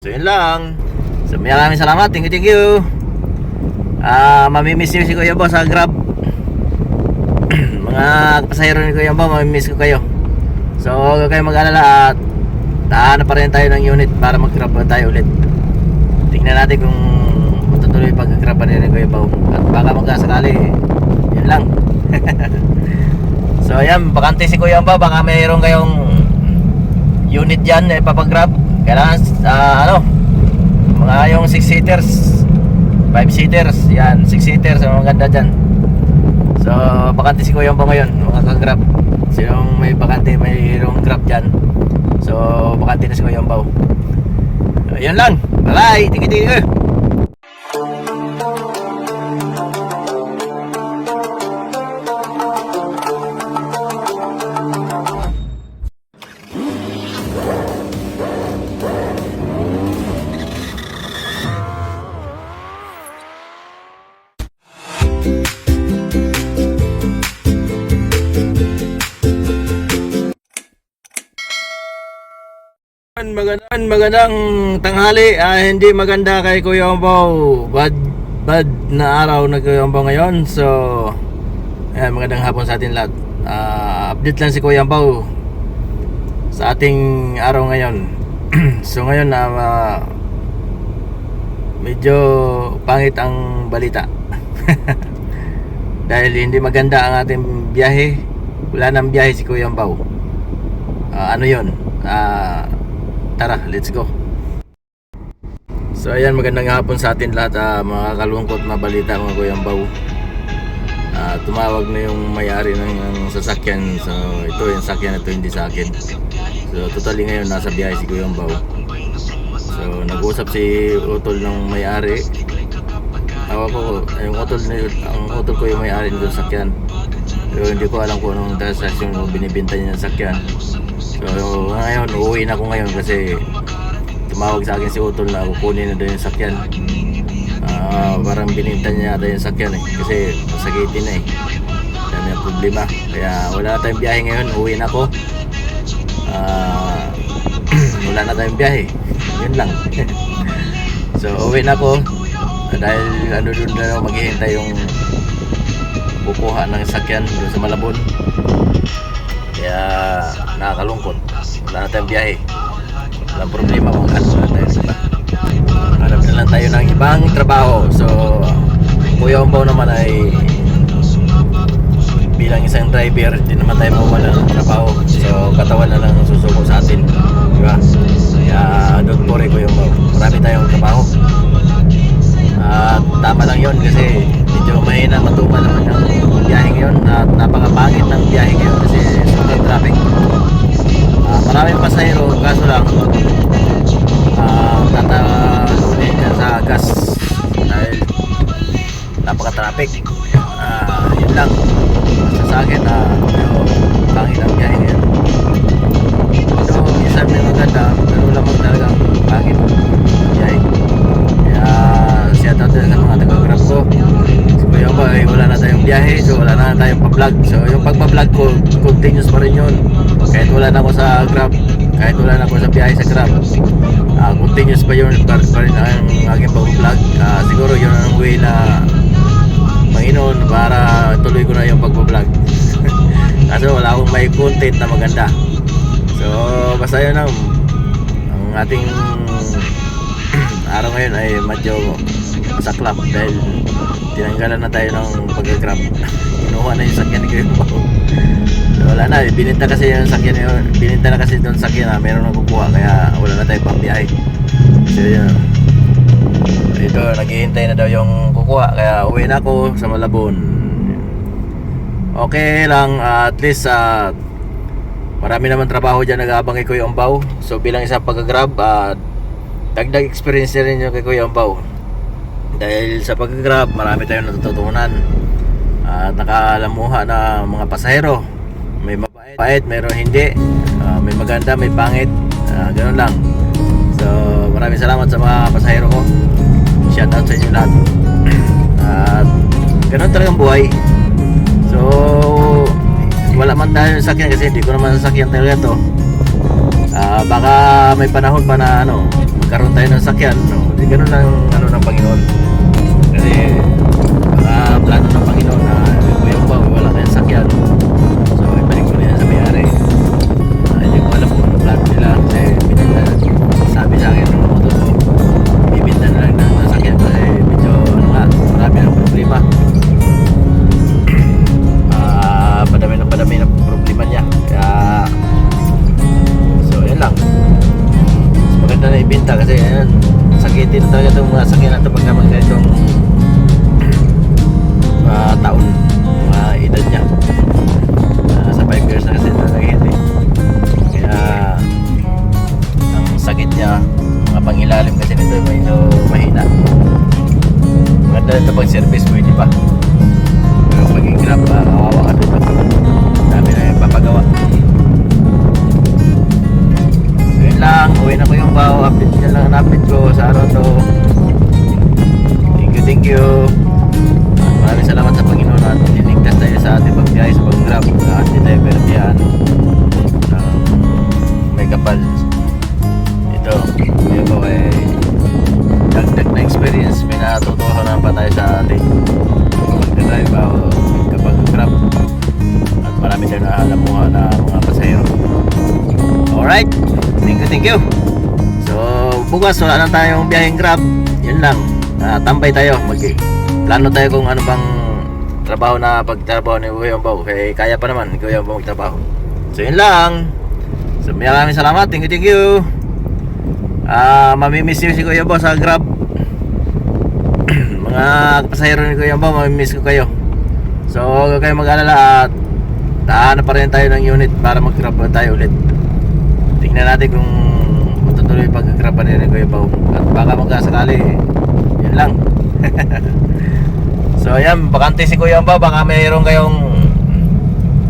So yun lang. So maraming salamat. Thank you. Mamimiss nyo si Kuya Bo sa Grab. Mga pasahero ni Kuya Bo, mamimiss ko kayo. So huwag kayo mag-alala at tahanap pa rin tayo ng unit para mag-grab tayo ulit. Tingnan natin kung matutuloy pag-grab pa rin ni Kuya Bo. At baka magkasakali, yun lang. So ayan, bakante si Kuya Bo. Baka mayroon kayong unit dyan papag-grab. Kailangan mga yung 6-seaters, 5-seaters, yan, 6-seaters, ang maganda dyan. So bakante si Kuya Bo ngayon, mga ka-grab. So yung may bakante, mayroong grab dyan. So bakante na si Kuya Bo. So yun lang, bye, thank you. Magandang tanghali. Hindi maganda kay Kuya Bo. Bad na araw na Kuya Bo ngayon. So ayan, magandang hapon sa atin lahat. Update lang si Kuya Bo sa ating araw ngayon. So ngayon medyo pangit ang balita. Dahil hindi maganda ang ating biyahe. Wala nang biyahe si Kuya Bo. Ano yun? Tara, let's go. So ayan, magandang hapon sa atin lahat. Mga kalungkot na balita mga Kuya Bo. Tumawag na yung may-ari ng sasakyan. So ito yung sasakyan na ito, hindi sa akin. So totally ngayon nasa biyahe si Kuya Bo. So nag-usap si utol ng may-ari. Yung utol ko yung may-ari ng sasakyan. Pero hindi ko alam kung anong transaction o binibenta niya ng sasakyan. So ngayon, uuwi na ako ngayon kasi tumawag sa akin si utol na kukunin na daw yung sakyan. Parang bininta niya yata yung sakyan kasi masakitin na dami ang problema. Kaya wala na tayong biyahe ngayon, uuwi na ako. Wala na tayong biyahe, yun lang. So uuwi na ako dahil doon na maghihintay yung kukuha ng sakyan doon sa Malabon. Kaya nakakalungkot, wala na tayong biyahe. Walang problema kung ano na tayo diba? Hanap na lang tayo ng ibang trabaho. So Kuya Bo naman ay bilang isang driver, hindi naman tayo mawala ng trabaho. So katawan na lang susuko sa atin, diba? Kaya don't worry Kuya Bo, marami tayong trabaho. Tama lang yun kasi medyo mahina matumal naman yung biyahe ngayon. Napakapangit ng biyahe ngayon kasi sobrang traffic. Maraming pasahero, kaso lang tatalunin dyan sa gas dahil napaka-traffic. Yun lang sa akin na pangit ang biyahe ngayon. So minsan may maganda, pero lamang talagang pangit ang biyahe. Kaya shout out din sa mga taga-grab ko. So Kuya Bo ay wala na tayong biyahe, so wala na tayong pa-vlog. So yung pagpa-vlog ko continuous pa rin yun. Kahit wala na ako sa Grab, kahit wala na ako sa biyahe sa Grab, continuous pa yun pa rin ang aking pag-vlog. Siguro yun ang way na Panginoon para tuloy ko na yung pag-vlog. Kaso wala akong may content na maganda. So basta yun ang ating araw ngayon ay medyo masaklap dahil tinanggalan na tayo ng pag-grab. Kinuha na yung sakyan ni Kuya Bo. So, wala na, bininta kasi yung sakyan yun. Bininta na kasi doon sakyan na meron nang kukuha, kaya wala na tayo pang biyahe. So yun, ito naghihintay na daw yung kukuha, kaya uwi na ako sa Malabon. Okay lang, at least marami naman trabaho dyan nag-aabang kay Kuya Bo. So bilang isang pag-grab, dagdag experience na rin yung kay Kuya Bo. Dahil sa pag-grab, marami tayong natututunan at nakalamuha na mga pasahero. May mabait, mayroon hindi, may maganda, may pangit, ganoon lang. So maraming salamat sa mga pasahero ko. Shout out sa inyo lahat. At ganoon talagang buhay. So wala man tayo sa sakyan kasi hindi ko naman sasakyan talaga to. Baka may panahon pa na magkaroon tayo ng sakyan, no? Di ganun lang ano ng Panginoon. Kasi mga plano ng Panginoon na Kuya Umbao wala tayong sakyan. So ibalik ko na yan sa may-ari. Hindi ko alam kung ano plano nila kasi sabi sa akin ng motor ko, bibinta na lang ng sakyan kasi medyo ano nga, marami ng problema. Padami ng problema niya. Kaya so yan lang. Mas maganda na ibenta kasi ayan, sakitin talaga itong mga sakyan na ito pagka magka itong taon, mga edad niya. Sa 5 years na kasi nalagit eh. Kaya ang sakit niya, mga pangilalim kasi nito medyo mahina. Maganda ito pag service, pwede pa. Pero pag i-grab, kawawa ka dito. Dami na yung papagawa. So yun lang, uwi na ko yung bao. Update nyo lang ang update ko sa araw to. Thank you. Maraming salamat sa Panginoon at niligtas tayo sa ating pagbiyahe sa pag-grab at hindi tayo perdihan may kapal. Ito, yun po ay dagdag na experience. May natutuhan pa tayo sa ating pag-drive kapag grab at marami tayo naalamuha na mga pasahero. Alright, thank you. So bukas wala na tayong biyaheng grab. Yun lang, tambay tayo. Plano tayo kung ano bang trabaho na pagtrabaho ni Kuya Umbao. Okay, kaya pa naman ni Kuya Umbao magtrabaho. So yun lang. So maraming salamat. Thank you. Mamimiss nyo si Kuya Umbao sa grab. Mga pasahero ni Kuya Umbao, mamimiss ko kayo. So huwag kayo mag-alala at tahanap pa rin tayo ng unit para mag-grab tayo ulit. Tingnan natin kung matutuloy pag-grab pa rin ni Kuya Umbao. At baka magkasakali, yun lang. So ayan, bakante si Kuya Umbao. Baka mayroon kayong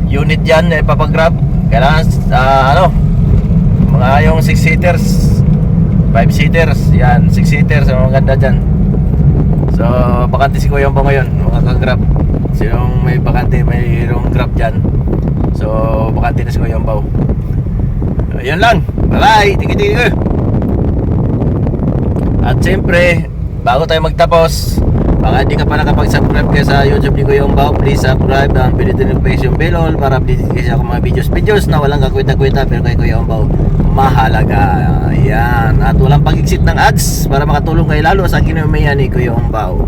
unit dyan papag-grab. Kailangan mga yung 6-seaters, 5-seaters, yan, 6-seaters, mga ganda dyan. So bakante si Kuya Umbao ngayon, mga ka-grab. Sinong may bakante, mayroong grab dyan. So bakante na si Kuya Umbao. Yun lang, bye bye, thank you. At siyempre, bago tayo magtapos, baka hindi ka pa nakapag-subscribe kayo sa YouTube ni Kuya Umbao, please subscribe and pindutin yung notification bell para updated kayo sa akong mga videos na walang kakwenta-kwenta pero kay Kuya Umbao mahalaga. Ayan, at walang pag-exit ng ads para makatulong kayo lalo sa kinumiya ni Kuya Umbao.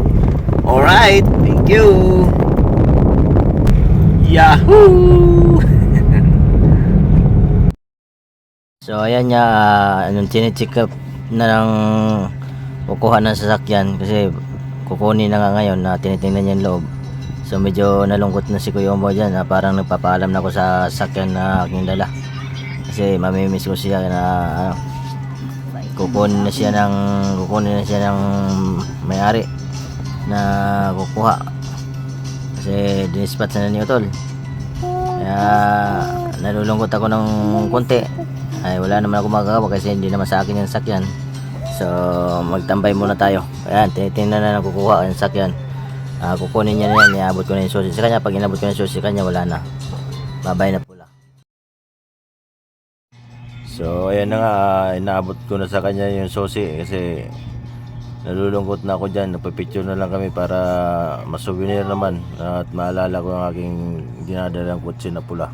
Alright, thank you. Yahoo! So ayan nga, chine-check up na ng kukuha ng sasakyan kasi kukunin na nga ngayon na tinitingnan niya yung loob. So medyo nalungkot na si Kuya Umbao dyan, parang nagpapaalam na ako sa sasakyan na aking dala kasi mamimiss ko siya na kukunin na siya ng may-ari na kukuha kasi dinispatch na ni Utol. Kaya nalulungkot ako ng konti. Ay wala naman ako magagawa kasi hindi naman sa akin yung sasakyan. So magtambay muna tayo. Ayan, tinitingnan na kukuha ang sakyan. Kukunin niya na yan, iabot ko na yung susi sa kanya. Pag inabot ko na yung susi sa kanya, wala na, babay na pula. So ayan na nga, inaabot ko na sa kanya yung susi kasi nalulungkot na ako dyan. Napapicture na lang kami para masouvenir naman at maalala ko ang aking dinadalang kutsi na pula.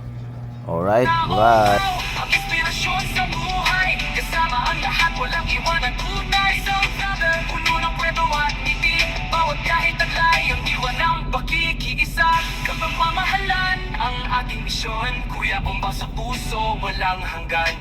Alright, bye. Ang inspirasyon sa buhay, kasama ang lahat, walang iwanan tunay sa brother. Puno ng kwento at ngiti, bawat kahit taglay, ang iwan ng pakikiisa. Kapagmamahalan ang ating misyon, Kuya Umbao sa puso, walang hanggan.